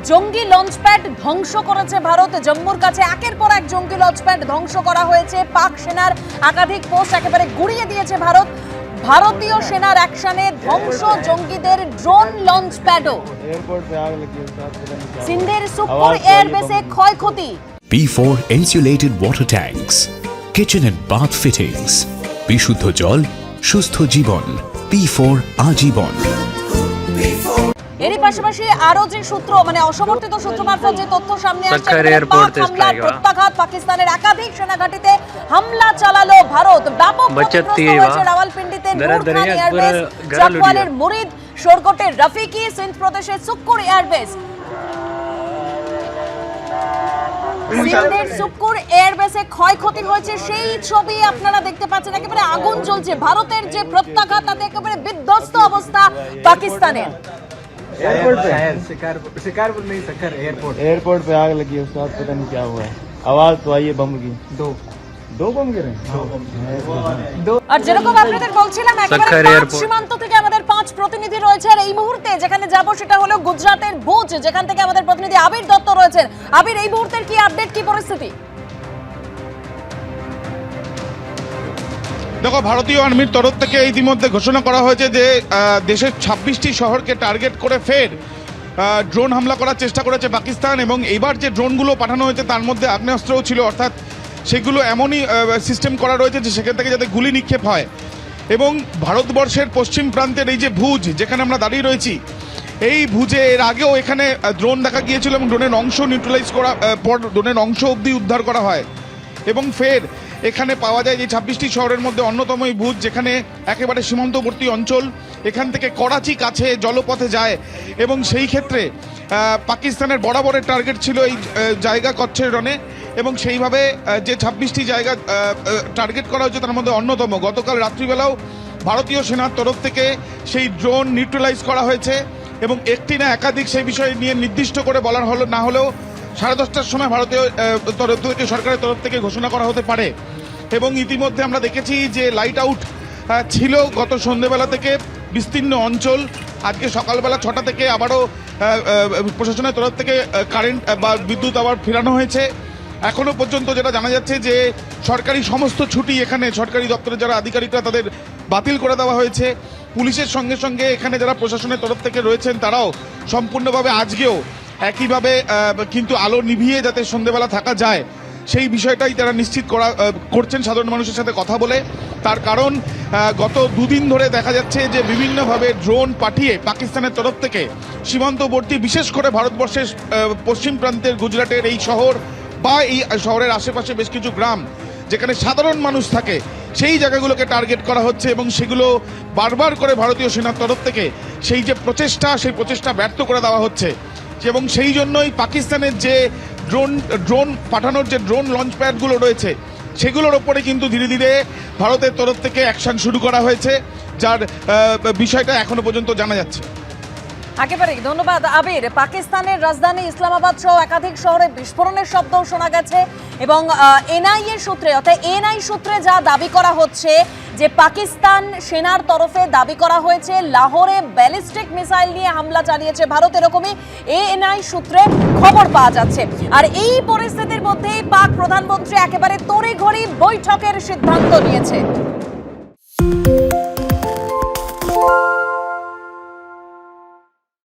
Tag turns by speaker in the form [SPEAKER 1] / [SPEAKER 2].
[SPEAKER 1] জঙ্গি লঞ্চপ্যাড ধ্বংস করেছে ভারত। জম্মুর কাছে একের পর এক জঙ্গি লঞ্চপ্যাড ধ্বংস করা হয়েছে। পাক সেনার একাধিক পোস্ট একেবারে গুড়িয়ে দিয়েছে ভারত। ভারতীয় সেনার অ্যাকশনে ধ্বংস জঙ্গিদের ড্রোন লঞ্চপ্যাডও। সিন্ধের সুখপুর এয়ারবেসে ক্ষয়ক্ষতি।
[SPEAKER 2] P4 insulated water tanks, kitchen and bath fittings, বিশুদ্ধ জল, সুস্থ জীবন, P4 আজীবন।
[SPEAKER 1] এরই পাশাপাশি আরো যে সূত্র অসমর্থিত সূত্র মারফত যে তথ্য সামনে আসছে, প্রত্যাঘাত পাকিস্তানের একাধিক সেনাঘাঁটিতে হামলা চালালো ভারত। ব্যাপক ক্ষতিগ্রস্ত হয়েছে রাওয়ালপিন্ডিতে নূর খান এয়ারবেস, চাকওয়ালের মুরিদ, শোরকোটের রফিকি, সিন্ধ প্রদেশের সুক্কুর এয়ারবেস। সিন্ধের সুক্কুর এয়ারবেসে ক্ষয়ক্ষতি হয়েছে, সেই ছবি আপনারা দেখতে পাচ্ছেন। একেবারে আগুন জ্বলছে। ভারতের যে প্রত্যাঘাত তাতে একেবারে বিধ্বস্ত অবস্থা পাকিস্তানের।
[SPEAKER 3] शिकारपुर नहीं सक्कर
[SPEAKER 4] एयरपोर्ट पे आग लगी है उसके बाद पता नहीं क्या हुआ है। आवाज तो आई है बम की। दो बम गिरे।
[SPEAKER 1] আর যেরকম আপনাদের বলছিলাম, একেবারে সীমান্ত থেকে আমাদের 5 প্রতিনিধি রয়েছে। আর এই মুহূর্তে যেখানে যাব সেটা হলো গুজরাটের ভুজ, যেখান থেকে আমাদের প্রতিনিধি আবির দত্ত রয়েছেন। আবির, এই মুহূর্তের কি আপডেট, কি পরিস্থিতি?
[SPEAKER 5] দেখো, ভারতীয় আর্মির তরফ থেকে ইতিমধ্যে ঘোষণা করা হয়েছে যে দেশের 26টি শহরকে টার্গেট করে ফের ড্রোন হামলা করার চেষ্টা করেছে পাকিস্তান। এবং এইবার যে ড্রোনগুলো পাঠানো হয়েছে তার মধ্যে আগ্নেয়াস্ত্রও ছিল, অর্থাৎ সেগুলো এমনই সিস্টেম করা রয়েছে যে সেখান থেকে যাতে গুলি নিক্ষেপ হয়। এবং ভারতবর্ষের পশ্চিম প্রান্তের এই যে ভুজ, যেখানে আমরা দাঁড়িয়ে রয়েছি, এই ভুজে এর আগেও এখানে ড্রোন দেখা গিয়েছিল এবং ড্রোনের অংশ নিউট্রালাইজ করা পর ড্রোনের অংশ অবধি উদ্ধার করা হয়। এবং ফের এখানে পাওয়া যায় যে 26টি শহরের মধ্যে অন্যতম এই ভুজ, যেখানে একেবারে সীমান্তবর্তী অঞ্চল। এখান থেকে করাচি কাছে জলপথে যায় এবং সেই ক্ষেত্রে পাকিস্তানের বরাবরের টার্গেট ছিল এই জায়গা কচ্ছের রণে। এবং সেইভাবে যে 26টি জায়গা টার্গেট করা হয়েছে তার মধ্যে অন্যতম গতকাল রাত্রিবেলাও ভারতীয় সেনার তরফ থেকে সেই ড্রোন নিউট্রালাইজ করা হয়েছে। এবং একটি না একাধিক সেই বিষয় নিয়ে নির্দিষ্ট করে বলা হলো না হলেও 10:30টার সময় ভারতীয় তরফ থেকে, সরকারের তরফ থেকে ঘোষণা করা হতে পারে। এবং ইতিমধ্যে আমরা দেখেছি যে লাইট আউট ছিল গত সন্ধ্যেবেলা থেকে বিস্তীর্ণ অঞ্চল। আজকে সকালবেলা 6টা থেকে আবারও প্রশাসনের তরফ থেকে কারেন্ট বা বিদ্যুৎ আবার ফেরানো হয়েছে। এখনো পর্যন্ত যেটা জানা যাচ্ছে যে সরকারি সমস্ত ছুটি এখানে সরকারি দপ্তরের যারা আধিকারিকরা তাদের বাতিল করে দেওয়া হয়েছে। পুলিশের সঙ্গে সঙ্গে এখানে যারা প্রশাসনের তরফ থেকে রয়েছেন তারাও সম্পূর্ণভাবে আজকেও একইভাবে কিন্তু আলো নিভিয়ে যাতে সন্ধ্যেবেলা থাকা যায় সেই বিষয়টাই তারা নিশ্চিত করছেন সাধারণ মানুষের সাথে কথা বলে। তার কারণ গত দুদিন ধরে দেখা যাচ্ছে যে বিভিন্নভাবে ড্রোন পাঠিয়ে পাকিস্তানের তরফ থেকে সীমান্তবর্তী, বিশেষ করে ভারতবর্ষের পশ্চিম প্রান্তের গুজরাটের এই শহর বা এই শহরের আশেপাশে বেশ কিছু গ্রাম যেখানে সাধারণ মানুষ থাকে, সেই জায়গাগুলোকে টার্গেট করা হচ্ছে। এবং সেগুলো বারবার করে ভারতীয় সেনার তরফ থেকে সেই যে প্রচেষ্টা, সেই প্রচেষ্টা ব্যর্থ করে দেওয়া হচ্ছে। এবং সেই জন্যই পাকিস্তানের যে ড্রোন পাঠানোর যে ড্রোন লঞ্চ প্যাডগুলো রয়েছে সেগুলোর ওপরে কিন্তু ধীরে ধীরে ভারতের তরফ থেকে অ্যাকশন শুরু করা হয়েছে, যার বিষয়টা এখনো পর্যন্ত জানা যাচ্ছে।
[SPEAKER 1] একেবারে ধন্যবাদ আবির। পাকিস্তানের রাজধানী ইসলামাবাদ সহ একাধিক শহরে বিস্ফোরণের শব্দ শোনা গেছে। এবং এনআইএ সূত্রে, অর্থাৎ এনআই সূত্রে যা দাবি করা হচ্ছে যে পাকিস্তান সেনার তরফে দাবি করা হয়েছে লাহোরে ব্যালিস্টিক মিসাইল নিয়ে হামলা চালিয়েছে ভারত, এরকমই এএনআই সূত্রে খবর পাওয়া যাচ্ছে। আর এই পরিস্থিতির মধ্যেই পাক প্রধানমন্ত্রী একেবারে তড়িঘড়ি বৈঠকের সিদ্ধান্ত নিয়েছে।